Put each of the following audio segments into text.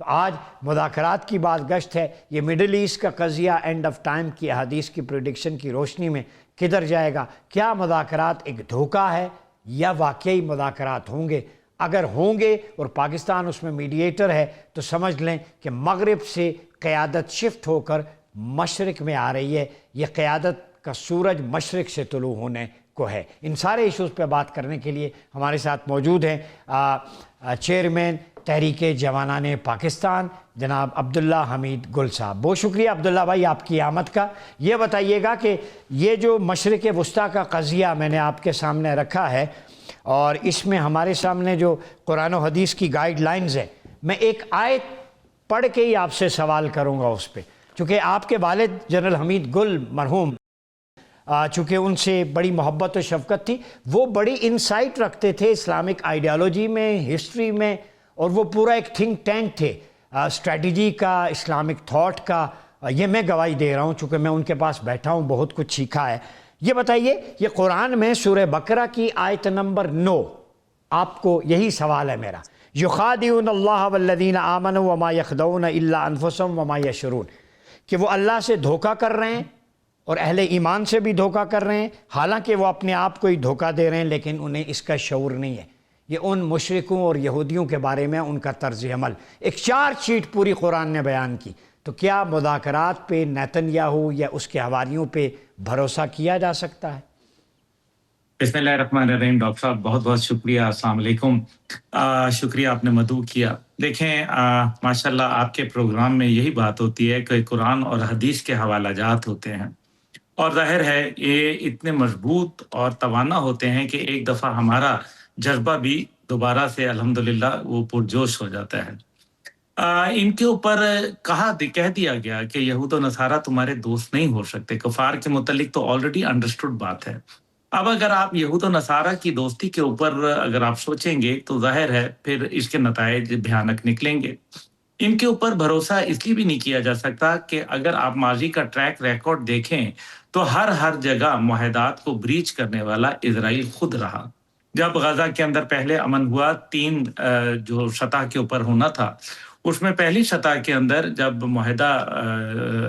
تو آج مذاکرات کی بات گشت ہے، یہ مڈل ایسٹ کا قضیہ اینڈ آف ٹائم کی احادیث کی پریڈکشن کی روشنی میں کدھر جائے گا؟ کیا مذاکرات ایک دھوکہ ہے یا واقعی مذاکرات ہوں گے؟ اگر ہوں گے اور پاکستان اس میں میڈیٹر ہے تو سمجھ لیں کہ مغرب سے قیادت شفٹ ہو کر مشرق میں آ رہی ہے، یہ قیادت کا سورج مشرق سے طلوع ہونے کو ہے۔ ان سارے ایشوز پہ بات کرنے کے لیے ہمارے ساتھ موجود ہیں چیئرمین تحریک جوانان پاکستان جناب عبداللہ حمید گل صاحب۔ بہت شکریہ عبداللہ بھائی آپ کی آمد کا۔ یہ بتائیے گا کہ یہ جو مشرق وسطیٰ کا قضیہ میں نے آپ کے سامنے رکھا ہے اور اس میں ہمارے سامنے جو قرآن و حدیث کی گائیڈ لائنز ہے، میں ایک آیت پڑھ کے ہی آپ سے سوال کروں گا اس پہ، چونکہ آپ کے والد جنرل حمید گل مرحوم چونکہ ان سے بڑی محبت و شفقت تھی، وہ بڑی انسائٹ رکھتے تھے اسلامک آئیڈیالوجی میں، ہسٹری میں، اور وہ پورا ایک تھنک ٹینک تھے اسٹریٹجی کا، اسلامک تھاٹ کا۔ یہ میں گواہی دے رہا ہوں چونکہ میں ان کے پاس بیٹھا ہوں، بہت کچھ سیکھا ہے۔ یہ بتائیے، یہ قرآن میں سورہ بقرہ کی آیت نمبر 9، آپ کو یہی سوال ہے میرا، یخادعون اللہ والذین آمنوا وما یخدعون الا انفسهم وما یشعرون، کہ وہ اللہ سے دھوکہ کر رہے ہیں اور اہل ایمان سے بھی دھوکہ کر رہے ہیں، حالانکہ وہ اپنے آپ کو ہی دھوکہ دے رہے ہیں لیکن انہیں اس کا شعور نہیں ہے۔ یہ ان مشرکوں اور یہودیوں کے بارے میں ان کا طرز عمل، ایک 4 شیٹ پوری قرآن نے بیان کی۔ تو کیا مذاکرات پہ نیتن یاہو یا اس کے حواریوں پہ بھروسہ کیا جا سکتا ہے؟ بسم اللہ الرحمن الرحیم۔ ڈاکٹر صاحب بہت بہت شکریہ، السلام علیکم۔ شکریہ آپ نے مدعو کیا۔ دیکھیں ماشاءاللہ آپ کے پروگرام میں یہی بات ہوتی ہے کہ قرآن اور حدیث کے حوالہ جات ہوتے ہیں، اور ظاہر ہے یہ اتنے مضبوط اور توانا ہوتے ہیں کہ ایک دفعہ ہمارا جذبہ بھی دوبارہ سے الحمدللہ وہ پرجوش ہو جاتا ہے۔ ان کے اوپر کہہ دیا گیا کہ یہود و نصارہ تمہارے دوست نہیں ہو سکتے۔ کفار کے متعلق تو آلریڈی انڈرسٹوڈ بات ہے۔ اب اگر آپ یہود و نصارہ کی دوستی کے اوپر اگر آپ سوچیں گے تو ظاہر ہے پھر اس کے نتائج بھیانک نکلیں گے۔ ان کے اوپر بھروسہ اس لیے بھی نہیں کیا جا سکتا کہ اگر آپ ماضی کا ٹریک ریکارڈ دیکھیں تو ہر جگہ معاہدات کو بریچ کرنے والا اسرائیل خود رہا۔ جب غزہ کے اندر پہلے امن ہوا 3 جو سطح کے اوپر ہونا تھا، اس میں پہلی سطح کے اندر جب معاہدہ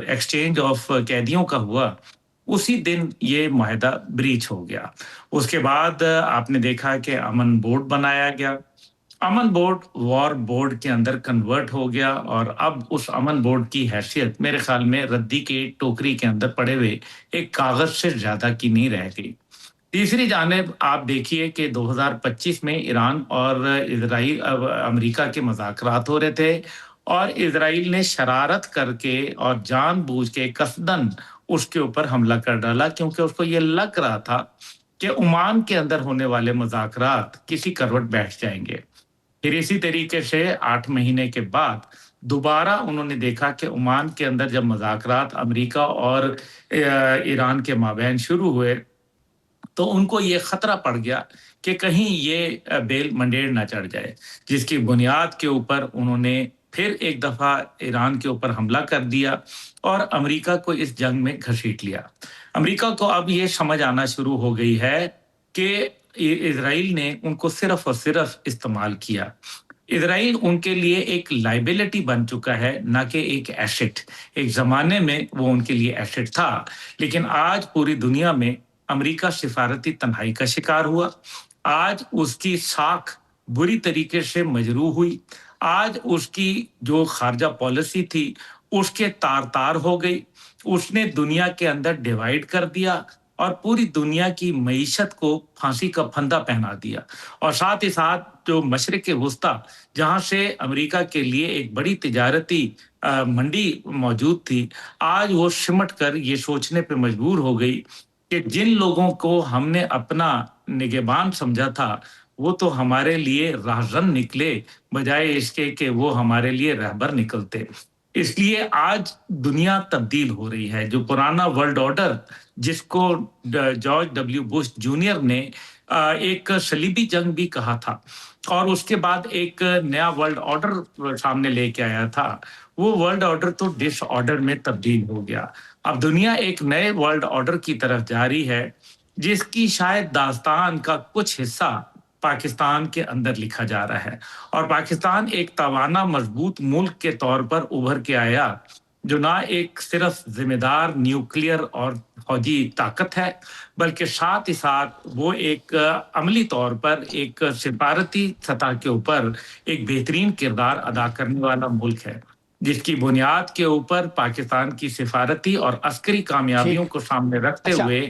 ایکسچینج آف قیدیوں کا ہوا، اسی دن یہ معاہدہ بریچ ہو گیا۔ اس کے بعد آپ نے دیکھا کہ امن بورڈ بنایا گیا، امن بورڈ وار بورڈ کے اندر کنورٹ ہو گیا، اور اب اس امن بورڈ کی حیثیت میرے خیال میں ردی کے ٹوکری کے اندر پڑے ہوئے ایک کاغذ سے زیادہ کی نہیں رہ گئی۔ تیسری جانب آپ دیکھیے کہ 2025 میں ایران اور اسرائیل امریکہ کے مذاکرات ہو رہے تھے، اور اسرائیل نے شرارت کر کے اور جان بوجھ کے قصدن اس کے اوپر حملہ کر ڈالا، کیونکہ اس کو یہ لگ رہا تھا کہ عمان کے اندر ہونے والے مذاکرات کسی کروٹ بیٹھ جائیں گے۔ پھر اسی طریقے سے 8 مہینے کے بعد دوبارہ انہوں نے دیکھا کہ عمان کے اندر جب مذاکرات امریکہ اور ایران کے مابین شروع ہوئے تو ان کو یہ خطرہ پڑ گیا کہ کہیں یہ بیل منڈیر نہ چڑھ جائے، جس کی بنیاد کے اوپر انہوں نے پھر ایک دفعہ ایران کے اوپر حملہ کر دیا اور امریکہ کو اس جنگ میں گھسیٹ لیا۔ امریکہ کو اب یہ سمجھ آنا شروع ہو گئی ہے کہ اسرائیل نے ان کو صرف اور صرف استعمال کیا۔ اسرائیل ان کے لیے ایک لائبلٹی بن چکا ہے، نہ کہ ایک ایسٹ۔ ایک زمانے میں وہ ان کے لیے ایسٹ تھا، لیکن آج پوری دنیا میں امریکہ سفارتی تنہائی کا شکار ہوا۔ آج اس کی ساکھ بری طریقے سے مجروح ہوئی۔ آج اس کی جو خارجہ پالیسی تھی اس کے تار ہو گئی۔ اس نے دنیا کے اندر ڈیوائیڈ کر دیا اور پوری دنیا کی معیشت کو پھانسی کا پھندا پہنا دیا، اور ساتھ ہی ساتھ جو مشرق وسطیٰ جہاں سے امریکہ کے لیے ایک بڑی تجارتی منڈی موجود تھی، آج وہ سمٹ کر یہ سوچنے پہ مجبور ہو گئی کہ جن لوگوں کو ہم نے اپنا نگہبان سمجھا تھا وہ تو ہمارے لیے راہزن نکلے بجائے اس کے کہ وہ ہمارے لیے رہبر نکلتے۔ اس لیے آج دنیا تبدیل ہو رہی ہے۔ جو پرانا ورلڈ آرڈر جس کو جارج ڈبلیو بش جونیئر نے ایک صلیبی جنگ بھی کہا تھا، اور اس کے بعد ایک نیا ورلڈ آرڈر سامنے لے کے آیا تھا، وہ ورلڈ آرڈر تو ڈس آرڈر میں تبدیل ہو گیا۔ اب دنیا ایک نئے ورلڈ آرڈر کی طرف جاری ہے، جس کی شاید داستان کا کچھ حصہ پاکستان کے اندر لکھا جا رہا ہے، اور پاکستان ایک توانا مضبوط ملک کے طور پر ابھر کے آیا، جو نہ ایک صرف ذمہ دار نیوکلیئر اور فوجی طاقت ہے، بلکہ ساتھ ہی ساتھ وہ ایک عملی طور پر ایک سفارتی سطح کے اوپر ایک بہترین کردار ادا کرنے والا ملک ہے، جس کی بنیاد کے اوپر پاکستان کی سفارتی اور عسکری کامیابیوں ٹھیک. کو سامنے رکھتے اچھا ہوئے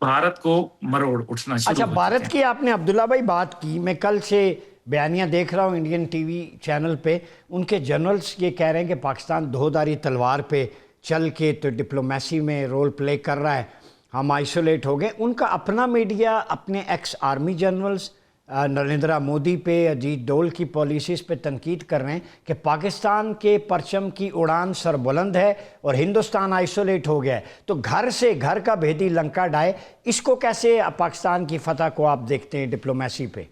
بھارت کو مروڑ اٹھنا اچھا شروع ہو چکے بھارت ہیں۔ کی آپ نے عبداللہ بھائی بات کی، میں کل سے بیانیہ دیکھ رہا ہوں انڈین ٹی وی چینل پہ، ان کے جنرلز یہ کہہ رہے ہیں کہ پاکستان دھوداری تلوار پہ چل کے تو ڈپلومیسی میں رول پلے کر رہا ہے، ہم آئسولیٹ ہو گئے. ان کا اپنا میڈیا اپنے x army generals Narendra Modi پہ، اجیت ڈول کی پالیسیز پہ تنقید کر رہے ہیں کہ پاکستان کے پرچم کی اڑان سربلند ہے اور ہندوستان آئسولیٹ ہو گیا ہے. تو گھر سے گھر کا بھیدی لنکا ڈھائے، اس کو کیسے پاکستان کی فتح کو آپ دیکھتے ہیں ڈپلومیسی پہ؟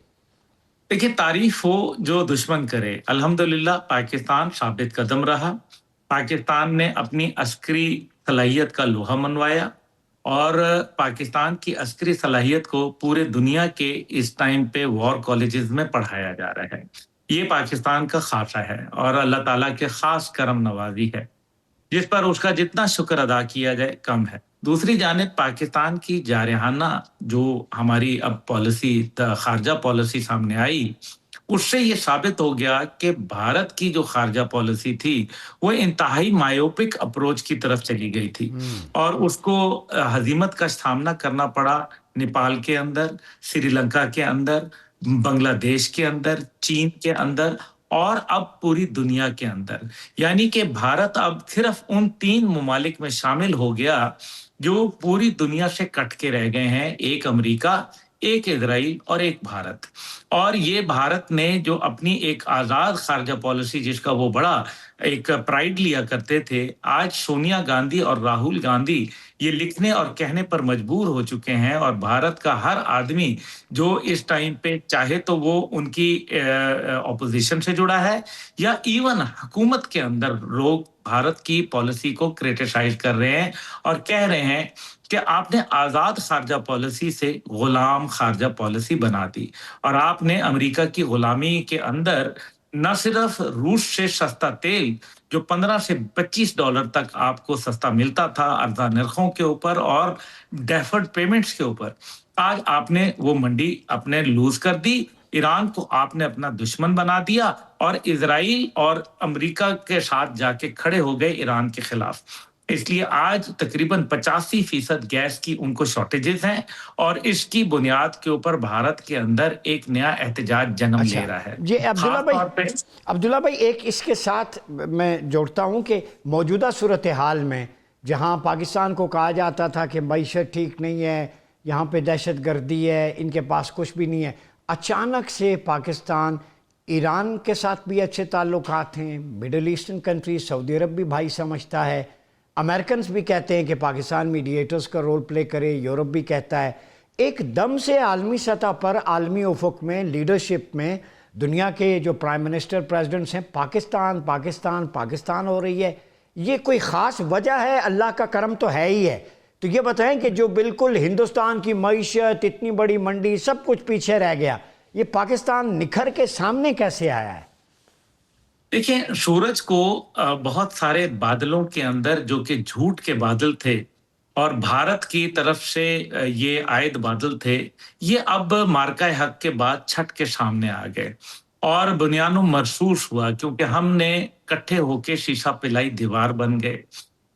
دیکھیے، تعریف ہو جو دشمن کرے، الحمدللہ پاکستان ثابت قدم رہا، پاکستان نے اپنی عسکری صلاحیت کا لوہا منوایا، اور پاکستان کی عسکری صلاحیت کو پورے دنیا کے اس ٹائم پہ وار کالجز میں پڑھایا جا رہا ہے. یہ پاکستان کا خاصہ ہے اور اللہ تعالیٰ کے خاص کرم نوازی ہے، جس پر اس کا جتنا شکر ادا کیا جائے کم ہے. دوسری جانب پاکستان کی جارحانہ جو ہماری اب پالیسی، خارجہ پالیسی سامنے آئی، اس سے یہ ثابت ہو گیا کہ بھارت کی جو خارجہ پالیسی تھی وہ انتہائی مایوپک اپروچ کی طرف چلی گئی تھی، اور اس کو ہزیمت کا سامنا کرنا پڑا نیپال کے اندر، سری لنکا کے اندر، بنگلہ دیش کے اندر، چین کے اندر، اور اب پوری دنیا کے اندر. یعنی کہ بھارت اب صرف ان 3 ممالک میں شامل ہو گیا جو پوری دنیا سے کٹ کے رہ گئے ہیں، ایک امریکہ، ایک اسرائیل اور ایک بھارت. اور یہ بھارت نے جو اپنی ایک آزاد خارجہ پالیسی، جس کا وہ بڑا ایک پرائیڈ لیا کرتے تھے، آج سونیا گاندھی اور راہل گاندھی یہ لکھنے اور کہنے پر مجبور ہو چکے ہیں، اور بھارت کا ہر آدمی جو اس ٹائم پہ چاہے تو وہ ان کی اپوزیشن سے جڑا ہے، یا ایون حکومت کے اندر لوگ بھارت کی پالیسی کو کریٹیسائز کر رہے ہیں اور کہہ رہے ہیں کہ آپ نے آزاد خارجہ پالیسی سے غلام خارجہ پالیسی بنا دی، اور آپ نے امریکہ کی غلامی کے اندر نہ صرف روس سے سستا تیل جو $15 سے $25 تک آپ کو سستا ملتا تھا ارزاں نرخوں کے اوپر اور ڈیفرڈ پیمنٹس کے اوپر، آج آپ نے وہ منڈی اپنے لوز کر دی. ایران کو آپ نے اپنا دشمن بنا دیا، اور اسرائیل اور امریکہ کے ساتھ جا کے کھڑے ہو گئے ایران کے خلاف. اس لیے آج تقریباً 85% گیس کی ان کو شارٹیجز ہیں، اور اس کی بنیاد کے اوپر بھارت کے اندر ایک نیا احتجاج جنم لے رہا ہے. جی عبداللہ خاص طور پہ بھائی ایک اس کے ساتھ میں جوڑتا ہوں کہ موجودہ صورتحال میں جہاں پاکستان کو کہا جاتا تھا کہ معیشت ٹھیک نہیں ہے، یہاں پہ دہشت گردی ہے، ان کے پاس کچھ بھی نہیں ہے، اچانک سے پاکستان ایران کے ساتھ بھی اچھے تعلقات ہیں، مڈل ایسٹرن کنٹریز، سعودی عرب بھی بھائی سمجھتا ہے، امریکنز بھی کہتے ہیں کہ پاکستان میڈیٹرز کا رول پلے کرے، یورپ بھی کہتا ہے. ایک دم سے عالمی سطح پر، عالمی افق میں، لیڈرشپ میں دنیا کے جو پرائم منسٹر پریزیڈنٹس ہیں، پاکستان پاکستان پاکستان ہو رہی ہے. یہ کوئی خاص وجہ ہے؟ اللہ کا کرم تو ہے ہی ہے. تو یہ بتائیں کہ جو بالکل ہندوستان کی معیشت، اتنی بڑی منڈی، سب کچھ پیچھے رہ گیا، یہ پاکستان نکھر کے سامنے کیسے آیا ہے؟ دیکھیں، سورج کو بہت سارے بادلوں کے اندر جو کہ جھوٹ کے بادل تھے اور بھارت کی طرف سے یہ عائد بادل تھے، یہ اب مارکہ حق کے بعد چھٹ کے سامنے آ گئے اور بنیانوں محسوس ہوا، کیونکہ ہم نے کٹھے ہو کے شیشہ پلائی دیوار بن گئے.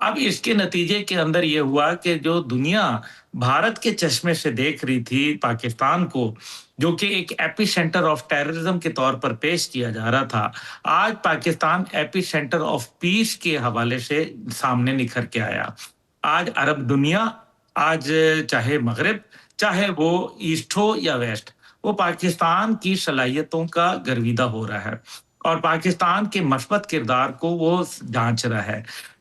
اب اس کے نتیجے کے اندر یہ ہوا کہ جو دنیا بھارت کے چشمے سے دیکھ رہی تھی پاکستان کو، جو کہ ایک ایپی سینٹر آف ٹیررزم کے طور پر پیش کیا جا رہا تھا، آج پاکستان ایپی سینٹر آف پیس کے حوالے سے سامنے نکھر کے آیا. آج عرب دنیا، آج چاہے مغرب، چاہے وہ ایسٹ ہو یا ویسٹ، وہ پاکستان کی صلاحیتوں کا گرویدہ ہو رہا ہے اور پاکستان کے مثبت کردار کو وہ جانچ رہا ہے.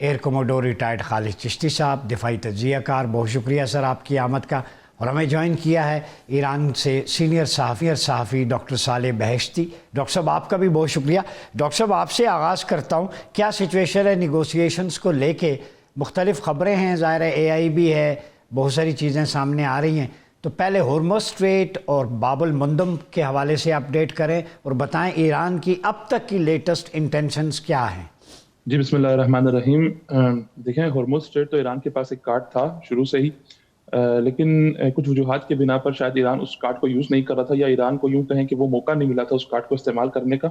ایئر کوموڈور ریٹائرڈ خالد چشتی صاحب، دفاعی تجزیہ کار، بہت شکریہ سر آپ کی آمد کا. اور ہمیں جوائن کیا ہے ایران سے سینئر صحافی ڈاکٹر صالح بہشتی. ڈاکٹر صاحب آپ کا بھی بہت شکریہ. ڈاکٹر صاحب آپ سے آغاز کرتا ہوں، کیا سچویشن ہے نیگوسیشنز کو لے کے؟ مختلف خبریں ہیں، ظاہر ہے اے آئی بھی ہے، بہت ساری چیزیں سامنے آ رہی ہیں. تو پہلے ہرمز اسٹریٹ اور باب المندب کے حوالے سے اپڈیٹ کریں اور بتائیں ایران کی اب تک کی لیٹسٹ انٹینشنز کیا ہیں. جی بسم اللہ الرحمن الرحیم. دیکھیں ہرمز اسٹریٹ تو ایران کے پاس ایک کارڈ تھا شروع سے ہی، لیکن کچھ وجوہات کے بنا پر شاید ایران اس کارڈ کو یوز نہیں کر رہا تھا، یا ایران کو یوں کہیں کہ وہ موقع نہیں ملا تھا اس کارڈ کو استعمال کرنے کا،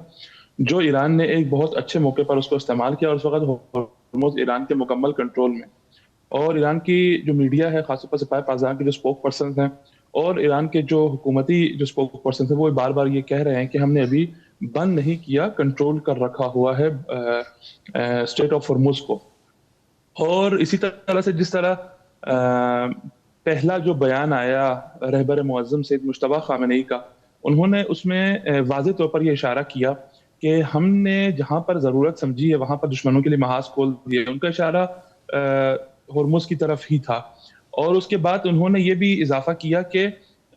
جو ایران نے ایک بہت اچھے موقع پر اس کو استعمال کیا. اور اس وقت ہرمز ایران کے مکمل کنٹرول میں، اور ایران کی جو میڈیا ہے، خاص طور پر سپاہ پاسدار کے جو اسپوک پرسنز ہیں اور ایران کے جو حکومتی جو اسپوک پرسنز ہیں، وہ بار بار یہ کہہ رہے ہیں کہ ہم نے ابھی بند نہیں کیا، کنٹرول کر رکھا ہوا ہے اسٹریٹ آف ہرمز کو. اور اسی طرح سے جس طرح پہلا جو بیان آیا رہبر معظم سید مجتبیٰ خامنئی کا، انہوں نے اس میں واضح طور پر یہ اشارہ کیا کہ ہم نے جہاں پر ضرورت سمجھی ہے وہاں پر دشمنوں کے لیے محاذ کھول دیے. ان کا اشارہ ہرمز کی طرف ہی تھا. اور اس کے بعد انہوں نے یہ بھی اضافہ کیا کہ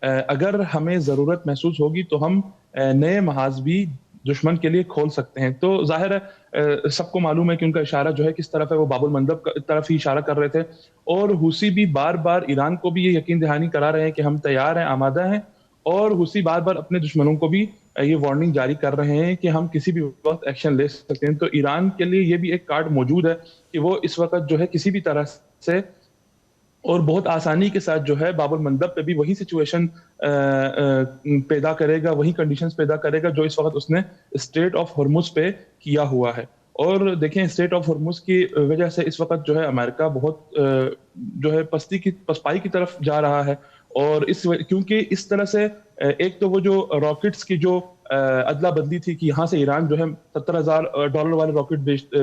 اگر ہمیں ضرورت محسوس ہوگی تو ہم نئے محاذ بھی دشمن کے لیے کھول سکتے ہیں. تو ظاہر ہے سب کو معلوم ہے کہ ان کا اشارہ جو ہے کس طرف ہے، وہ باب المندب کی طرف ہی اشارہ کر رہے تھے. اور حوثی بھی بار بار ایران کو بھی یہ یقین دہانی کرا رہے ہیں کہ ہم تیار ہیں، آمادہ ہیں. اور حوثی بار بار اپنے دشمنوں کو بھی یہ وارننگ جاری کر رہے ہیں کہ ہم کسی بھی وقت ایکشن لے سکتے ہیں. تو ایران کے لیے یہ بھی ایک کارڈ موجود ہے کہ وہ اس وقت جو ہے کسی بھی طرح سے اور بہت آسانی کے ساتھ جو ہے باب المندب پہ بھی وہی سچویشن پیدا کرے گا، وہی کنڈیشنز پیدا کرے گا جو اس وقت اس نے اسٹریٹ آف ہرمز پہ کیا ہوا ہے. اور دیکھیں اسٹریٹ آف ہرمز کی وجہ سے اس وقت جو ہے امریکہ بہت جو ہے پسپائی کی طرف جا رہا ہے. اور کیونکہ اس طرح سے ایک تو وہ جو راکٹس کی جو ادلا بدلی تھی کہ یہاں سے ایران جو ہے $70,000 والے راکٹ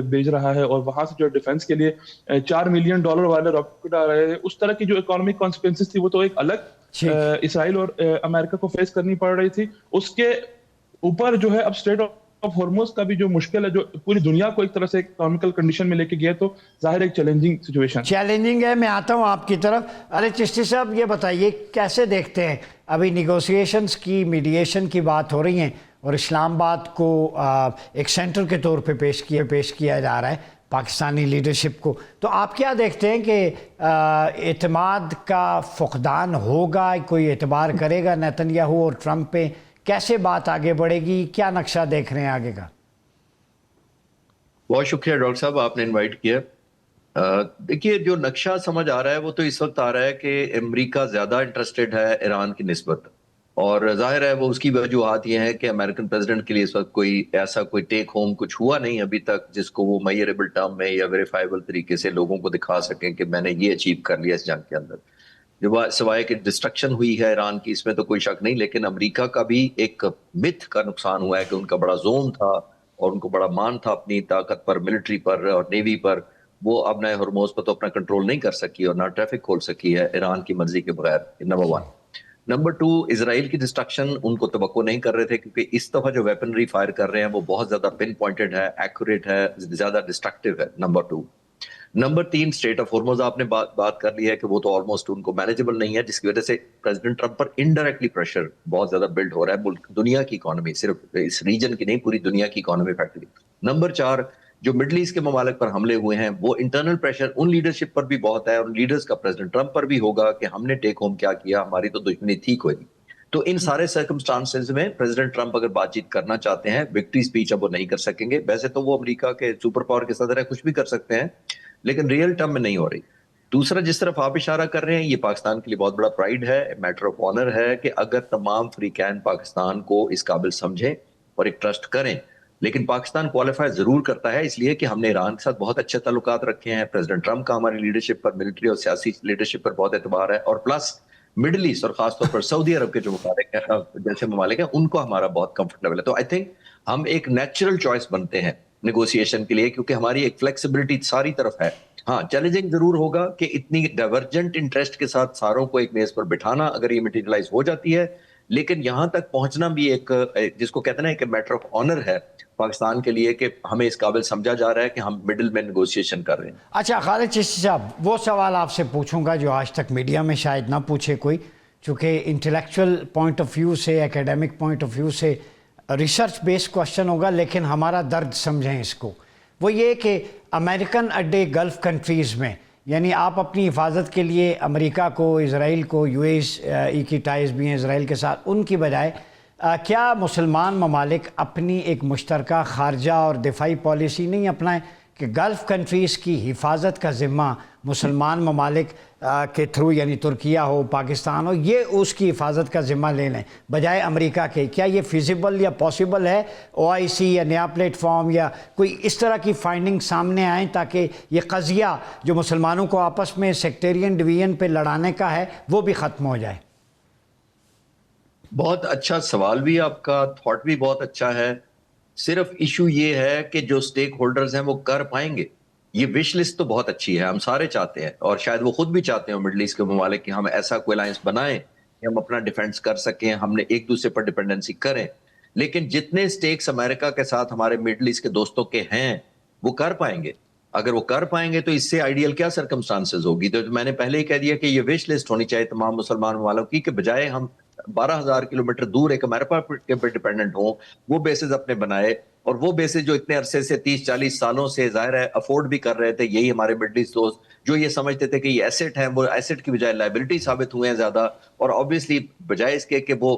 بھیج رہا ہے، اور وہاں سے جو ڈیفنس کے لیے $4 ملین والے راکٹ آ رہے ہیں، اس طرح کی جو اکانومک کانسیکوینسز تھی وہ تو ایک الگ اسرائیل اور امریکہ کو فیس کرنی پڑ رہی تھی. اس کے اوپر جو ہے اب اسٹریٹ آف ہرمز کا بھی جو مشکل ہے، جو پوری دنیا کو ایک طرح سے اکانومیکل کنڈیشن میں لے کے گیا، تو ظاہر ایک چیلنجنگ ہے. میں آتا ہوں آپ کی طرف. ارے چشتی صاحب یہ بتائیے کیسے دیکھتے ہیں ابھی نیگوسیشنز کی، میڈیشن کی بات ہو رہی ہیں اور اسلام آباد کو ایک سینٹر کے طور پہ پیش کیا جا رہا ہے پاکستانی لیڈرشپ کو. تو آپ کیا دیکھتے ہیں کہ اعتماد کا فقدان ہوگا؟ کوئی اعتبار کرے گا نیتن یاہو اور ٹرمپ پہ؟ کیسے بات آگے بڑھے گی؟ کیا نقشہ دیکھ رہے ہیں آگے کا؟ بہت شکریہ ڈاکٹر صاحب، آپ نے انوائٹ کیا. دیکھیے جو نقشہ سمجھ آ رہا ہے وہ تو اس وقت آ رہا ہے کہ امریکہ زیادہ انٹرسٹڈ ہے ایران کی نسبت، اور ظاہر ہے وہ اس کی وجوہات یہ ہیں کہ امریکن پریزیڈنٹ کے لیے اس وقت کوئی ٹیک ہوم کچھ ہوا نہیں ابھی تک جس کو وہ میئریبل ٹرم میں یا ویریفائیبل طریقے سے لوگوں کو دکھا سکیں کہ میں نے یہ اچیو کر لیا اس جنگ کے اندر. جو سوائے کہ ڈسٹرکشن ہوئی ہے ایران کی، اس میں تو کوئی شک نہیں، لیکن امریکہ کا بھی ایک متھ کا نقصان ہوا ہے کہ ان کا بڑا زوم تھا اور ان کو بڑا مان تھا اپنی طاقت پر، ملٹری پر اور نیوی پر. وہ اب نئے ہرموز پر تو اپنا کنٹرول نہیں کر سکی اور نہ ٹریفک کھول سکی ہے ایران کی مرضی کے بغیر. نمبر 1. نمبر 2، اسرائیل کی ڈسٹرکشن ان کو توقع نہیں کر رہے تھے، کیونکہ اس دفعہ جو ویپنری فائر کر رہے ہیں وہ بہت زیادہ پن پوائنٹڈ ہے، ایکوریٹ ہے، زیادہ ڈسٹرکٹیو ہے. Number 2. Number 3، Strait of Hormuz آپ نے بات کر لی ہے کہ وہ تو آلموسٹ ان کو مینیجبل نہیں ہے، جس کی وجہ سے پریزیڈنٹ ٹرمپ پر انڈائریکٹلی پریشر بہت زیادہ بلڈ ہو رہا ہے ملک دنیا کی اکانومی، صرف اس ریجن کی نہیں پوری دنیا کی اکانومی فیکٹری. نمبر 4، جو مڈل ایسٹ کے ممالک پر حملے ہوئے ہیں وہ انٹرنل پریشر ان لیڈرشپ پر بھی بہت ہے، ان لیڈرز کا پریزیڈنٹ ٹرمپ پر بھی ہوگا کہ ہم نے ٹیک ہوم کیا کیا، ہماری تو دشمنی تھی کوئی. تو ان سارے سرکمسٹانسز میں پریزیڈنٹ ٹرمپ اگر بات چیت کرنا چاہتے ہیں، وکٹری سپیچ اب وہ نہیں کر سکیں گے. ویسے تو وہ امریکہ کے سپر پاور کے صدر ہے، کچھ بھی کر سکتے ہیں، لیکن ریئل ٹرم میں نہیں ہو رہی. دوسرا جس طرف آپ اشارہ کر رہے ہیں، یہ پاکستان کے لیے بہت بڑا پرائیڈ ہے، میٹر آف آنر ہے کہ اگر تمام فریقین پاکستان کو اس قابل سمجھیں اور ایک ٹرسٹ کریں. لیکن پاکستان کوالیفائی ضرور کرتا ہے اس لیے کہ ہم نے ایران کے ساتھ بہت اچھے تعلقات رکھے ہیں. پریزیڈنٹ ٹرمپ کا ہماری لیڈرشپ پر، ملٹری اور سیاسی لیڈرشپ پر بہت اعتبار ہے، اور پلس مڈل ایسٹ اور خاص طور پر سعودی عرب کے جو ممالک ہیں، جیسے ممالک ہیں، ان کو ہمارا بہت کمفرٹ لیول ہے. تو آئی تھنک ہم ایک نیچرل چوائس بنتے ہیں نیگوسیشن کے لیے، کیونکہ ہماری ایک فلیکسیبلٹی ساری طرف ہے. ہاں چیلنجنگ ضرور ہوگا کہ اتنی ڈائیورجنٹ انٹرسٹ کے ساتھ ساروں کو ایک میز پر بٹھانا، اگر یہ مٹیریلائز ہو جاتی ہے لیکن یہاں تک پہنچنا بھی ایک جس کو کہتے ہیں نا کہ میٹر آف آنر ہے پاکستان کے لیے کہ ہمیں اس قابل سمجھا جا رہا ہے کہ ہم مڈل میں نیگوسیشن کر رہے ہیں. اچھا خالد چشتی صاحب، وہ سوال آپ سے پوچھوں گا جو آج تک میڈیا میں شاید نہ پوچھے کوئی، چونکہ انٹلیکچوئل پوائنٹ آف ویو سے، ایکیڈیمک پوائنٹ آف ویو سے ریسرچ بیس کوشچن ہوگا، لیکن ہمارا درد سمجھیں اس کو. وہ یہ کہ امریکن اڈے گلف کنٹریز میں، یعنی آپ اپنی حفاظت کے لیے امریکہ کو، اسرائیل کو، یو اے کی ٹائز بھی ہیں اسرائیل کے ساتھ، ان کی بجائے کیا مسلمان ممالک اپنی ایک مشترکہ خارجہ اور دفاعی پالیسی نہیں اپنائیں کہ گلف کنٹریز کی حفاظت کا ذمہ مسلمان ممالک کے تھرو، یعنی ترکیہ ہو، پاکستان ہو، یہ اس کی حفاظت کا ذمہ لے لیں بجائے امریکہ کے؟ کیا یہ فیزیبل یا پاسبل ہے؟ OIC یا نیا پلیٹ فارم یا کوئی اس طرح کی فائنڈنگ سامنے آئیں تاکہ یہ قضیہ جو مسلمانوں کو آپس میں سیکٹیرین ڈویژن پہ لڑانے کا ہے وہ بھی ختم ہو جائے؟ بہت اچھا سوال بھی آپ کا، تھاٹ بھی بہت اچھا ہے. صرف ایشو یہ ہے کہ جو سٹیک ہولڈرز ہیں وہ کر پائیں گے. یہ وش لسٹ تو بہت اچھی ہے، ہم سارے چاہتے ہیں، اور شاید وہ خود بھی چاہتے ہیں مڈل ایسٹ کے ممالک کہ ہم ایسا کوئی الائنس بنائیں کہ ہم اپنا ڈیفینس کر سکیں، ہم نے ایک دوسرے پر ڈیپینڈنسی کریں. لیکن جتنے سٹیکس امریکہ کے ساتھ ہمارے مڈل ایسٹ کے دوستوں کے ہیں وہ کر پائیں گے. اگر وہ کر پائیں گے تو اس سے آئیڈیل کیا سرکمسٹانسز ہوگی؟ تو میں نے پہلے ہی کہہ دیا کہ یہ وش لسٹ ہونی چاہیے تمام مسلمان ممالک کی، کہ بجائے ہم 12,000 کلومیٹر دور ایک امریکہ کے پر ڈیپینڈنٹ ہوں، وہ بیسز اپنے بنائے. اور وہ بیسز جو اتنے عرصے سے 30-40 سالوں سے ظاہر ہے افورڈ بھی کر رہے تھے یہی ہمارے مڈل ایسٹ دوست، جو یہ سمجھتے تھے کہ یہ ایسٹ ہیں، وہ ایسٹ کی بجائے لائبلٹی ثابت ہوئے ہیں زیادہ. اور آبویسلی بجائے اس کے کہ وہ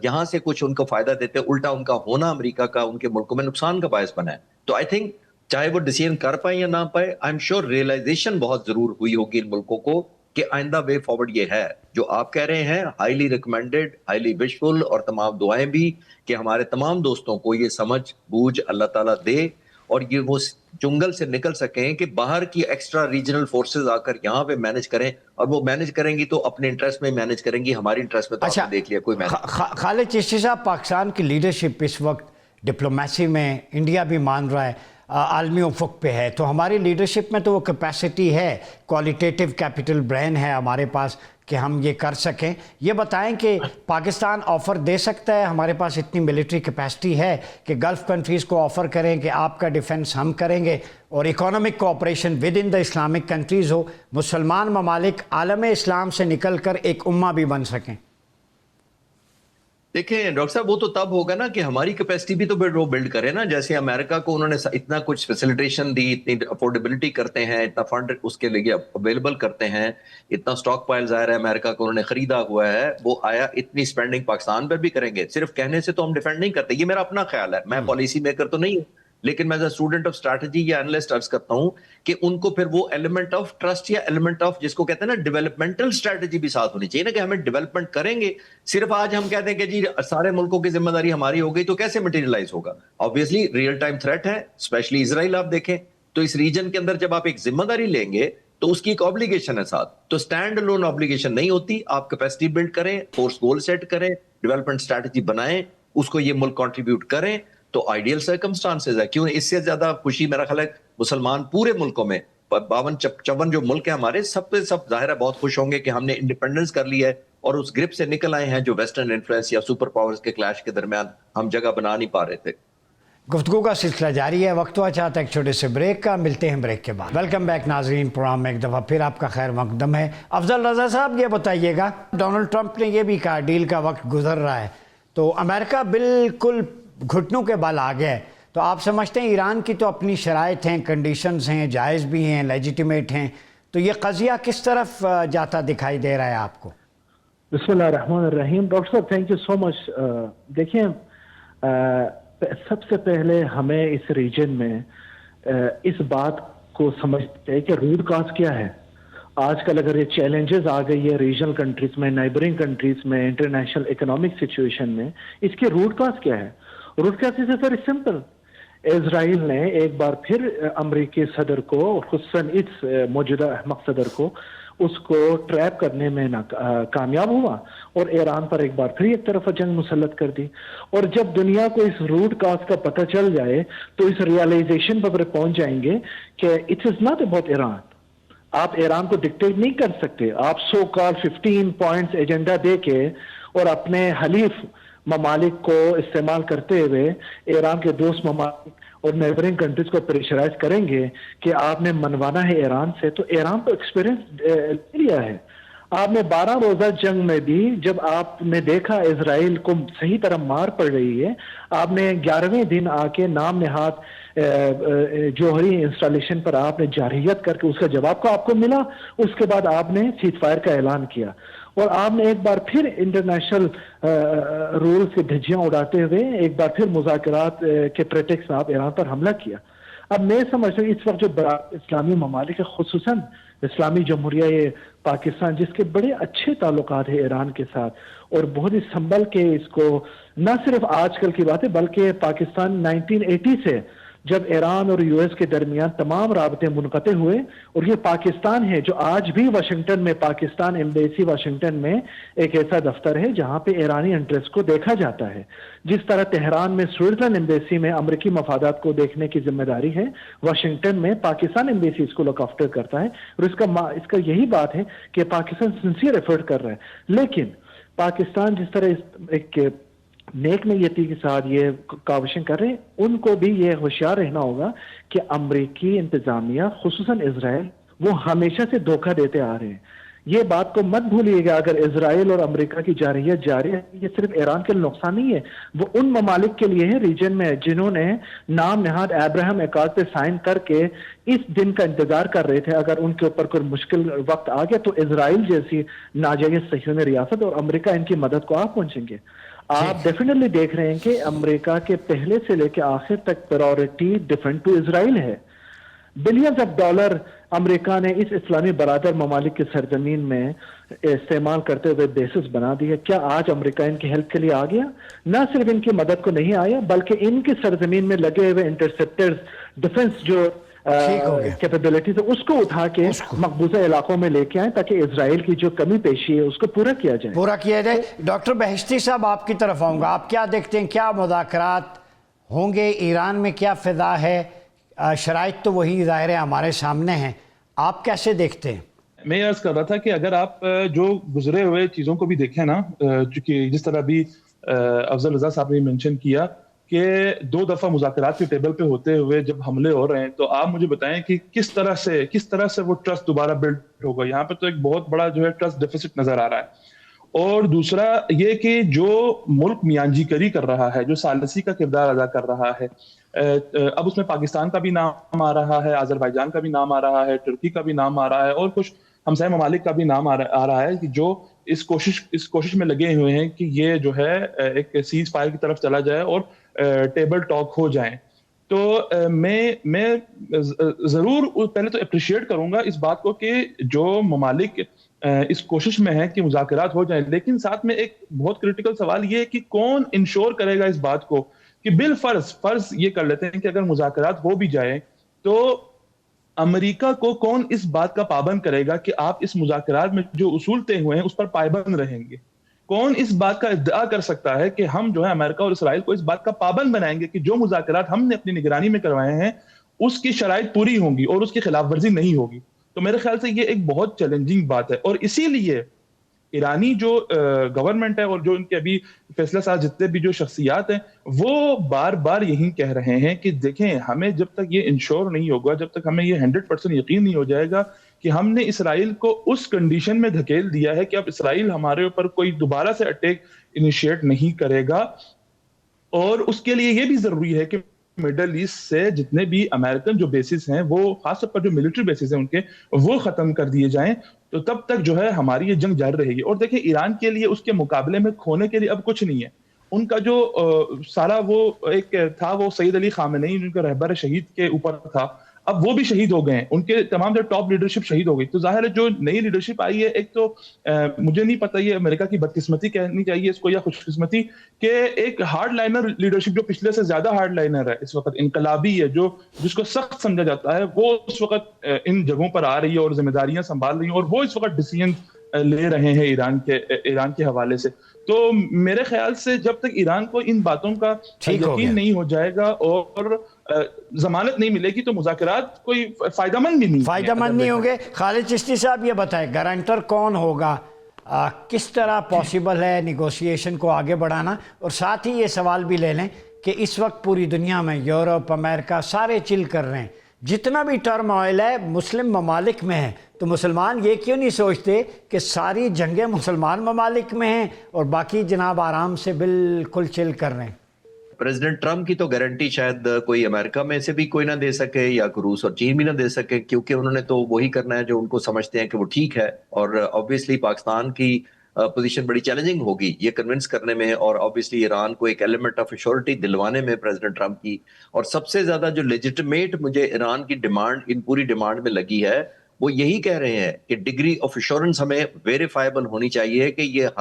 یہاں سے کچھ ان کو فائدہ دیتے، الٹا ان کا ہونا امریکہ کا ان کے ملکوں میں نقصان کا باعث بنا ہے. تو آئی تھنک چاہے وہ ڈیسیژن کر پائیں یا نہ پائے، آئی ایم شیور ریئلائزیشن بہت ضرور ہوئی ہوگی ان ملکوں کو کہ آئندہ وے فارورڈ یہ ہے جو آپ کہہ رہے ہیں، ہائیلی ریکمینڈڈ، ہائیلی وشفل، اور تمام دعائیں بھی کہ ہمارے تمام دوستوں کو یہ سمجھ بوجھ اللہ تعالیٰ دے اور یہ وہ جنگل سے نکل سکیں کہ باہر کی ایکسٹرا ریجنل فورسز آ کر یہاں پہ مینج کریں، اور وہ مینج کریں گی تو اپنے انٹرسٹ میں مینج کریں گی، ہماری انٹرسٹ میں تو آپ نے دیکھ لیا کوئی مینج. خالد چشتی صاحب، پاکستان کی لیڈرشپ اس وقت ڈپلومیسی میں انڈیا بھی مان رہا ہے، عالمی افق پہ ہے، تو ہماری لیڈرشپ میں تو وہ کیپیسٹی ہے، کوالٹیٹیو کیپٹل برین ہے ہمارے پاس کہ ہم یہ کر سکیں. یہ بتائیں کہ پاکستان آفر دے سکتا ہے؟ ہمارے پاس اتنی ملٹری کیپیسٹی ہے کہ گلف کنٹریز کو آفر کریں کہ آپ کا ڈیفنس ہم کریں گے، اور economic cooperation with in the Islamic countries who, مسلمان ممالک عالم اسلام سے نکل کر ایک امہ بھی بن سکیں؟ دیکھیں ڈاکٹر صاحب، وہ تو تب ہوگا نا کہ ہماری کیپیسٹی بھی تو وہ بلڈ کرے نا. جیسے امریکہ کو انہوں نے اتنا کچھ فیسیلیٹیشن دی، اتنی افورڈیبلٹی کرتے ہیں، اتنا فنڈ اس کے لیے اویلیبل کرتے ہیں، اتنا سٹاک پائل ظاہر ہے امریکہ کو انہوں نے خریدا ہوا ہے، وہ آیا اتنی سپینڈنگ پاکستان پر بھی کریں گے. صرف کہنے سے تو ہم ڈیفینڈ نہیں کرتے، یہ میرا اپنا خیال ہے، میں پالیسی میکر تو نہیں ہوں، لیکن میں as a student of strategy یا اینالسٹ عرض کرتا ہوں کہ ان کو پھر وہ ایلیمنٹ آف ٹرسٹ یا ایلیمنٹ آف جس کو کہتے ہیں نا ڈیولپمنٹل اسٹریٹجی بھی ساتھ ہونی چاہیے نا، کہ ہمیں ڈیولپمنٹ کریں گے. صرف آج ہم کہتے ہیں کہ جی سارے ملکوں کی ذمہ داری ہماری ہو گئی تو کیسے مٹیریلائز ہوگا؟ آبویسلی ریئل ٹائم تھریٹ ہے، اسپیشلی اسرائیل آپ دیکھیں، تو اس ریجن کے اندر جب آپ ایک ذمہ داری لیں گے تو اس کی ایک آبلیگیشن ہے ساتھ، تو اسٹینڈ الون آبلیگیشن نہیں ہوتی. آپ کیپیسٹی بلڈ کریں، فورس گول سیٹ کریں، ڈیولپمنٹ اسٹریٹجی بنائیں، اس کو یہ ملک کنٹریبیوٹ کریں تو آئیڈیل سرکمسٹانسز ہے. کیوں اس سے زیادہ خوشی میرا خیال ہے مسلمان پورے ملکوں میں 52 جو ملک ہیں ہمارے، سب پہ سب ظاہر ہے بہت خوش ہوں گے کہ ہم نے انڈیپینڈنس کر لی ہے اور اس گرپ سے نکل آئے ہیں جو ویسٹرن انفلوئنس یا سپر پاورز کے کلیش کے درمیان ہم جگہ بنا نہیں پا رہے تھے. گفتگو کا سلسلہ جاری ہے، وقت ہوا چاہتا ہے ایک چھوٹے سے بریک کا، ملتے ہیں بریک کے بعد. ویلکم بیک ناظرین، پروگرام میں ایک دفعہ پھر آپ کا خیر مقدم ہے. افضل رضا صاحب، یہ بتائیے گا، ڈونلڈ ٹرمپ نے یہ بھی کہا ڈیل کا وقت گزر رہا ہے، تو امریکہ بالکل گھٹنوں کے بل آ گیا ہے، تو آپ سمجھتے ہیں ایران کی تو اپنی شرائط ہیں، کنڈیشنز ہیں، جائز بھی ہیں، لیجیٹیمیٹ ہیں، تو یہ قضیہ کس طرف جاتا دکھائی دے رہا ہے آپ کو؟ بسم اللہ الرحمن الرحیم. ڈاکٹر صاحب تھینک یو سو مچ. دیکھیں، سب سے پہلے ہمیں اس ریجن میں اس بات کو سمجھتے ہیں کہ روٹ کاز کیا ہے. آج کل اگر یہ چیلنجز آ گئی ہے ریجنل کنٹریز میں، نیبرنگ کنٹریز میں، انٹرنیشنل اکنامک سچویشن میں، اس کے روٹ کاز کیا ہے؟ Root cause is very simple. Israel نے ایک بار پھر امریکی صدر کو، خصوصاً اس موجودہ احمق صدر کو، اس کو ٹریپ کرنے میں کامیاب ہوا اور ایران پر ایک بار پھر ایک طرف جنگ مسلط کر دی. اور جب دنیا کو اس روٹ کاز کا پتہ چل جائے تو اس ریئلائزیشن پر پہنچ جائیں گے کہ it is not about Iran. آپ ایران کو ڈکٹیٹ نہیں کر سکتے. آپ سو کال 15 پوائنٹس ایجنڈا دے کے اور اپنے حلیف ممالک کو استعمال کرتے ہوئے ایران کے دوست ممالک اور نیبرنگ کنٹریز کو پریشرائز کریں گے کہ آپ نے منوانا ہے ایران سے، تو ایران تو ایکسپیرینس لے لیا ہے۔ آپ نے 12 روزہ جنگ میں بھی جب آپ نے دیکھا اسرائیل کو صحیح طرح مار پڑ رہی ہے، آپ نے 11ویں دن آ کے نام نہاد جوہری انسٹالیشن پر آپ نے جارحیت کر کے اس کا جواب کو آپ کو ملا، اس کے بعد آپ نے سیز فائر کا اعلان کیا، اور آپ نے ایک بار پھر انٹرنیشنل رولز کی دھجیاں اڑاتے ہوئے ایک بار پھر مذاکرات کے پریٹیکسٹ میں آپ ایران پر حملہ کیا۔ اب میں سمجھتا ہوں اس وقت جو بڑا اسلامی ممالک ہے، خصوصاً اسلامی جمہوریہ پاکستان جس کے بڑے اچھے تعلقات ہیں ایران کے ساتھ، اور بہت ہی سنبھل کے اس کو، نہ صرف آج کل کی بات ہے بلکہ پاکستان 1980 سے جب ایران اور یو ایس کے درمیان تمام رابطے منقطع ہوئے، اور یہ پاکستان ہے جو آج بھی واشنگٹن میں، پاکستان ایمبیسی واشنگٹن میں ایک ایسا دفتر ہے جہاں پہ ایرانی انٹرسٹ کو دیکھا جاتا ہے، جس طرح تہران میں سوئٹزرلینڈ ایمبیسی میں امریکی مفادات کو دیکھنے کی ذمہ داری ہے، واشنگٹن میں پاکستان ایمبیسی اس کو لک آفٹر کرتا ہے، اور اس کا یہی بات ہے کہ پاکستان سنسیئر ایفرٹ کر رہا ہے۔ لیکن پاکستان جس طرح ایک نیک نیتی کے ساتھ یہ کاوشیں کر رہے ہیں، ان کو بھی یہ ہوشیار رہنا ہوگا کہ امریکی انتظامیہ خصوصاً اسرائیل وہ ہمیشہ سے دھوکہ دیتے آ رہے ہیں۔ یہ بات کو مت بھولیے گا، اگر اسرائیل اور امریکہ کی جارحیت جاری ہے، یہ صرف ایران کے لیے نقصان نہیں ہے، وہ ان ممالک کے لیے ہے ریجن میں جنہوں نے نام نہاد ابراہم ایکارڈ پہ سائن کر کے اس دن کا انتظار کر رہے تھے۔ اگر ان کے اوپر کوئی مشکل وقت آ گیا تو اسرائیل جیسی ناجائز صہیونی ریاست اور امریکہ ان کی مدد کو آپ پہنچیں گے۔ آپ ڈیفینیٹلی دیکھ رہے ہیں کہ امریکہ کے پہلے سے لے کے آخر تک پرائورٹی ڈیفنس ٹو اسرائیل ہے۔ بلینز آف ڈالر امریکہ نے اس اسلامی برادر ممالک کی سرزمین میں استعمال کرتے ہوئے بیسس بنا دی ہے۔ کیا آج امریکہ ان کی ہیلپ کے لیے آ گیا؟ نہ صرف ان کی مدد کو نہیں آیا بلکہ ان کی سرزمین میں لگے ہوئے انٹرسپٹرز ڈیفنس جو کیپیبلٹیز اس کو اٹھا کے مقبوضہ علاقوں میں لے کے آئیں تاکہ اسرائیل کی جو کمی پیشی ہے اس کو پورا کیا جائے۔ ڈاکٹر بہشتی صاحب آپ کی طرف آؤں گا، آپ کیا دیکھتے ہیں، کیا مذاکرات ہوں گے؟ ایران میں کیا فضا ہے؟ شرائط تو وہی ظاہر ہے ہمارے سامنے ہیں، آپ کیسے دیکھتے ہیں؟ میں عرض کر رہا تھا کہ اگر آپ جو گزرے ہوئے چیزوں کو بھی دیکھیں نا، چونکہ جس طرح بھی افضل رضا صاحب نے مینشن کیا کہ 2 دفعہ مذاکرات کے ٹیبل پہ ہوتے ہوئے جب حملے ہو رہے ہیں، تو آپ مجھے بتائیں کہ کس طرح سے وہ ٹرسٹ دوبارہ بلڈ ہوگا؟ یہاں پہ تو ایک بہت بڑا جو ہے ٹرسٹ ڈیفیسٹ نظر آ رہا ہے۔ اور دوسرا یہ کہ جو ملک میانجی کری کر رہا ہے، جو ثالثی کا کردار ادا کر رہا ہے، اب اس میں پاکستان کا بھی نام آ رہا ہے، آذربائیجان کا بھی نام آ رہا ہے، ترکی کا بھی نام آ رہا ہے، اور کچھ ہمسائے ممالک کا بھی نام آ رہا ہے کہ جو اس کوشش میں لگے ہوئے ہیں کہ یہ جو ہے ایک سیز فائر کی طرف چلا جائے اور ٹیبل ٹاک ہو جائیں۔ تو میں ضرور پہلے تو اپریشیٹ کروں گا اس بات کو کہ جو ممالک اس کوشش میں ہے کہ مذاکرات ہو جائیں، لیکن ساتھ میں ایک بہت کریٹیکل سوال یہ ہے کہ کون انشور کرے گا اس بات کو کہ فرض یہ کر لیتے ہیں کہ اگر مذاکرات ہو بھی جائے تو امریکہ کو کون اس بات کا پابند کرے گا کہ آپ اس مذاکرات میں جو اصول طے ہوئے ہیں اس پر پابند رہیں گے؟ کون اس بات کا ادعا کر سکتا ہے کہ ہم جو ہے امریکہ اور اسرائیل کو اس بات کا پابند بنائیں گے کہ جو مذاکرات ہم نے اپنی نگرانی میں کروائے ہیں اس کی شرائط پوری ہوں گی اور اس کی خلاف ورزی نہیں ہوگی؟ تو میرے خیال سے یہ ایک بہت چیلنجنگ بات ہے، اور اسی لیے ایرانی جو گورنمنٹ ہے اور جو ان کے ابھی فیصلہ ساز جتنے بھی جو شخصیات ہیں وہ بار بار یہی کہہ رہے ہیں کہ دیکھیں، ہمیں جب تک یہ انشور نہیں ہوگا، جب تک ہمیں یہ 100% یقین نہیں ہو جائے گا کہ ہم نے اسرائیل کو اس کنڈیشن میں دھکیل دیا ہے کہ اب اسرائیل ہمارے اوپر کوئی دوبارہ سے اٹیک انیشیٹ نہیں کرے گا، اور اس کے لیے یہ بھی ضروری ہے کہ مڈل ایسٹ سے جتنے بھی امریکن جو بیسز ہیں، وہ خاص طور پر جو ملٹری بیسز ہیں ان کے، وہ ختم کر دیے جائیں، تو تب تک جو ہے ہماری یہ جنگ جاری رہے گی۔ اور دیکھیں ایران کے لیے اس کے مقابلے میں کھونے کے لیے اب کچھ نہیں ہے۔ ان کا جو سارا وہ ایک تھا، وہ سید علی خامنئی ان کا رہبر شہید کے اوپر تھا، اب وہ بھی شہید ہو گئے ہیں، ان کے تمام جو ٹاپ لیڈرشپ شہید ہو گئی۔ تو ظاہر ہے جو نئی لیڈرشپ آئی ہے، ایک تو مجھے نہیں پتا یہ امریکہ کی بدقسمتی کہنی چاہیے اس کو یا خوش قسمتی، کہ ایک ہارڈ لائنر لیڈرشپ جو پچھلے سے زیادہ ہارڈ لائنر ہے، اس وقت انقلابی ہے، جس کو سخت سمجھا جاتا ہے، وہ اس وقت ان جگہوں پر آ رہی ہے اور ذمہ داریاں سنبھال رہی ہیں، اور وہ اس وقت ڈیسیژن لے رہے ہیں ایران کے حوالے سے۔ تو میرے خیال سے جب تک ایران کو ان باتوں کا یقین نہیں ہو جائے گا اور ضمانت نہیں ملے گی تو مذاکرات کوئی فائدہ مند بھی نہیں ہوں گے۔ خالد چشتی صاحب یہ بتائیں، گارنٹر کون ہوگا کس طرح پاسبل ہے نیگوسیشن کو آگے بڑھانا؟ اور ساتھ ہی یہ سوال بھی لے لیں کہ اس وقت پوری دنیا میں یورپ، امریکہ سارے چل کر رہے ہیں، جتنا بھی ٹرم آئل ہے مسلم ممالک میں ہے، تو مسلمان یہ کیوں نہیں سوچتے کہ ساری جنگیں مسلمان ممالک میں ہیں اور باقی جناب آرام سے بالکل چل کر رہے ہیں؟ پریزیڈنٹ ٹرمپ کی تو گارنٹی شاید کوئی امریکہ میں سے بھی کوئی نہ دے سکے یا روس اور چین بھی نہ دے سکے، کیونکہ انہوں نے تو وہی کرنا ہے جو ان کو سمجھتے ہیں کہ وہ ٹھیک ہے، اور آبویسلی پاکستان کی پوزیشن بڑی چیلنجنگ ہوگی یہ کنونس کرنے میں، اور آبویسلی ایران کو ایک ایلیمنٹ آف ایشورٹی دلوانے میں پریزیڈنٹ ٹرمپ کی۔ اور سب سے زیادہ جو لیجٹمیٹ مجھے ایران کی ڈیمانڈ ان پوری ڈیمانڈ میں لگی ہے، وہ یہی کہہ رہے ہیں کہ ڈگری آف ایشورنس ہمیں ویریفائبل ہونی چاہیے کہ یہ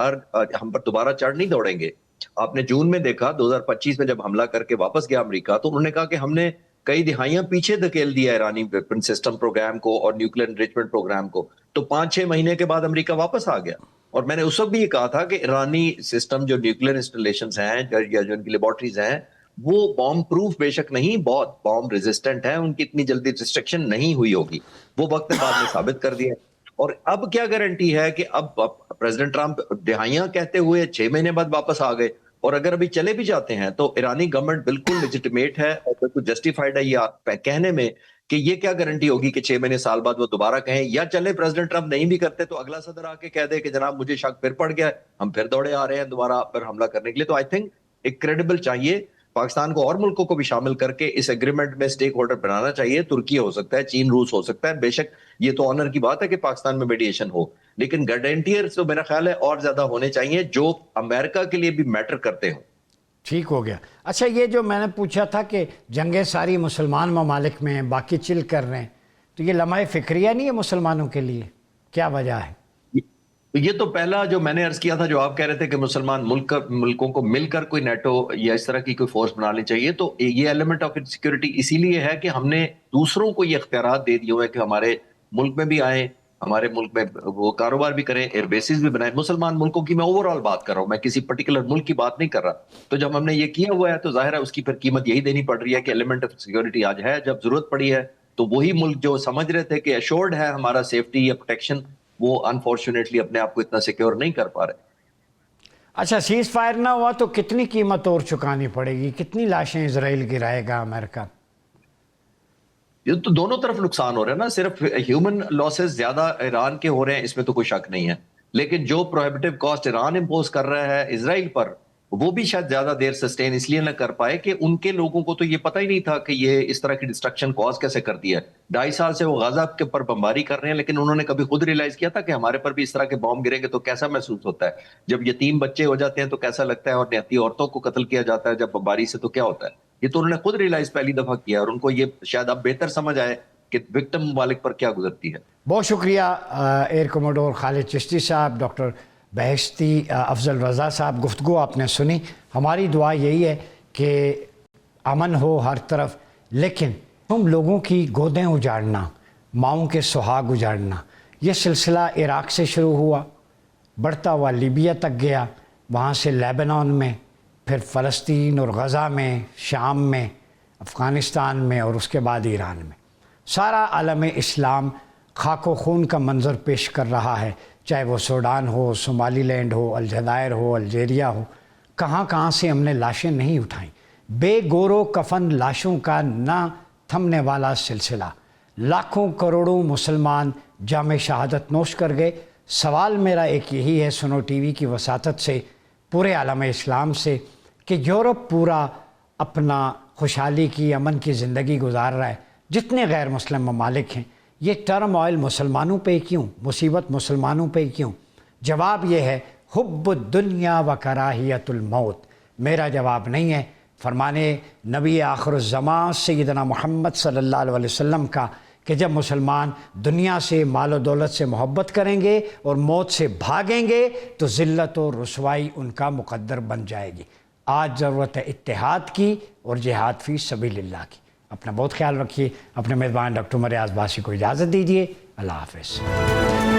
ہم پر دوبارہ چڑھ نہیں دوڑیں گے۔ آپ نے جون میں دیکھا 2025 میں جب حملہ کر کے واپس گیا امریکہ، تو انہوں نے کہا کہ ہم نے کئی دہائیاں پیچھے دھکیل دیا ایرانی ویپن سسٹم پروگرام کو اور نیوکلیر انریچمنٹ پروگرام کو، تو 5-6 مہینے کے بعد امریکہ واپس آ گیا۔ اور میں نے اس وقت بھی یہ کہا تھا کہ ایرانی سسٹم جو نیوکلیر انسٹالیشنز ہیں یا جو ان کی لیبارٹریز ہیں، وہ بام پروف بے شک نہیں، بہت بام ریزسٹنٹ ہیں، ان کی اتنی جلدی ڈسٹرکشن نہیں ہوئی ہوگی، وہ وقت بعد میں ثابت کر دیا۔ اور اب کیا گارنٹی ہے کہ اب پریزیڈنٹ ٹرمپ دہائیاں کہتے ہوئے 6 مہینے بعد واپس آ گئے، اور اگر ابھی چلے بھی جاتے ہیں تو ایرانی گورنمنٹ بالکل لیجٹمیٹ ہے اور بالکل جسٹیفائڈ ہے یہ کہنے میں کہ یہ کیا گارنٹی ہوگی کہ 6 مہینے سال بعد وہ دوبارہ کہیں، یا چلے پریزیڈنٹ ٹرمپ نہیں بھی کرتے تو اگلا صدر آ کے کہہ دے کہ جناب مجھے شک پھر پڑ گیا، ہم پھر دوڑے آ رہے ہیں دوبارہ پر حملہ کرنے کے لیے۔ تو آئی تھنک ایک کریڈیبل چاہیے، پاکستان کو اور ملکوں کو بھی شامل کر کے اس ایگریمنٹ میں سٹیک ہولڈر بنانا چاہیے۔ ترکی ہو سکتا ہے، چین، روس ہو سکتا ہے، بے شک یہ تو آنر کی بات ہے کہ پاکستان میں میڈیشن ہو، لیکن گارنٹیئرز تو میرا خیال ہے اور زیادہ ہونے چاہیے جو امریکہ کے لیے بھی میٹر کرتے ہوں۔ ٹھیک ہو گیا۔ اچھا، یہ جو میں نے پوچھا تھا کہ جنگیں ساری مسلمان ممالک میں ہیں، باقی چل کر رہے ہیں، تو یہ لمحہ فکریہ نہیں ہے مسلمانوں کے لیے؟ کیا وجہ ہے؟ یہ تو پہلا جو میں نے عرض کیا تھا، جو آپ کہہ رہے تھے کہ مسلمان ملکوں کو مل کر کوئی نیٹو یا اس طرح کی کوئی فورس بنانی چاہیے، تو یہ ایلیمنٹ آف سیکورٹی اسی لیے ہے کہ ہم نے دوسروں کو یہ اختیارات دے دیے ہوئے کہ ہمارے ملک میں بھی آئیں، ہمارے ملک میں وہ کاروبار بھی کریں، ایئر بیسز بھی بنائیں۔ مسلمان ملکوں کی میں اوور آل بات کر رہا ہوں، میں کسی پرٹیکولر ملک کی بات نہیں کر رہا۔ تو جب ہم نے یہ کیا ہوا ہے تو ظاہر ہے اس کی پھر قیمت یہی دینی پڑ رہی ہے کہ ایلیمنٹ آف سیکورٹی آج ہے، جب ضرورت پڑی ہے تو وہی ملک جو سمجھ رہے تھے کہ ایشورڈ ہے ہمارا سیفٹی یا پروٹیکشن، وہ انفارچونیٹلی اپنے آپ کو اتنا سیکیور نہیں کر پا رہے۔ اچھا، سیز فائر نہ ہوا تو کتنی قیمت اور چکانی پڑے گی؟ کتنی لاشیں اسرائیل گرائے گا امریکہ؟ یہ تو دونوں طرف نقصان ہو رہا ہے نا، صرف ہیومن لاسز زیادہ ایران کے ہو رہے ہیں، اس میں تو کوئی شک نہیں ہے، لیکن جو پروہیبٹیو کاسٹ ایران امپوز کر رہا ہے اسرائیل پر، وہ بھی شاید زیادہ دیر سسٹین اس لیے نہ کر پائے کہ ان کے لوگوں کو تو یہ پتہ ہی نہیں تھا کہ یہ اس طرح کی ڈسٹرکشن کاز کیسے کرتی ہے۔ 2.5 سال سے وہ غزہ کے پر بمباری کر رہے ہیں، لیکن انہوں نے کبھی خود ریلائز کیا تھا کہ ہمارے پر بھی اس طرح کے بام گریں گے تو کیسا محسوس ہوتا ہے؟ جب یتیم بچے ہو جاتے ہیں تو کیسا لگتا ہے، اور نہتی عورتوں کو قتل کیا جاتا ہے جب بمباری سے تو کیا ہوتا ہے؟ یہ تو انہوں نے خود ریلائز پہلی دفعہ کیا، اور ان کو یہ شاید اب بہتر سمجھ آئے کہ وکٹم ممالک پر کیا گزرتی ہے۔ بہت شکریہ ایئر کموڈور خالد چشتی صاحب، ڈاکٹر بہشتی افضل رضا صاحب، گفتگو آپ نے سنی۔ ہماری دعا یہی ہے کہ امن ہو ہر طرف، لیکن ہم لوگوں کی گودیں اجاڑنا، ماؤں کے سہاگ اجاڑنا، یہ سلسلہ عراق سے شروع ہوا، بڑھتا ہوا لیبیا تک گیا، وہاں سے لیبنان میں، پھر فلسطین اور غزہ میں، شام میں، افغانستان میں، اور اس کے بعد ایران میں۔ سارا عالم اسلام خاک و خون کا منظر پیش کر رہا ہے، چاہے وہ سوڈان ہو، صومالی لینڈ ہو، الجزائر ہو، الجیریا ہو، کہاں کہاں سے ہم نے لاشیں نہیں اٹھائیں۔ بے گور و کفن لاشوں کا نہ تھمنے والا سلسلہ، لاکھوں کروڑوں مسلمان جام شہادت نوش کر گئے۔ سوال میرا ایک یہی ہے، سنو ٹی وی کی وساطت سے، پورے عالم اسلام سے، کہ یورپ پورا اپنا خوشحالی کی، امن کی زندگی گزار رہا ہے، جتنے غیر مسلم ممالک ہیں، یہ ٹرم آئل مسلمانوں پہ کیوں؟ مصیبت مسلمانوں پہ کیوں؟ جواب یہ ہے، حب الدنیا و کراہیت الموت۔ میرا جواب نہیں ہے، فرمانے نبی آخر الزمان سیدنا محمد صلی اللہ علیہ وسلم کا، کہ جب مسلمان دنیا سے، مال و دولت سے محبت کریں گے اور موت سے بھاگیں گے تو ذلت و رسوائی ان کا مقدر بن جائے گی۔ آج ضرورت ہے اتحاد کی اور جہاد فی سبیل اللہ کی۔ اپنا بہت خیال رکھیے۔ اپنے میزبان ڈاکٹر عمر ریاض باسی کو اجازت دیجیے۔ اللہ حافظ۔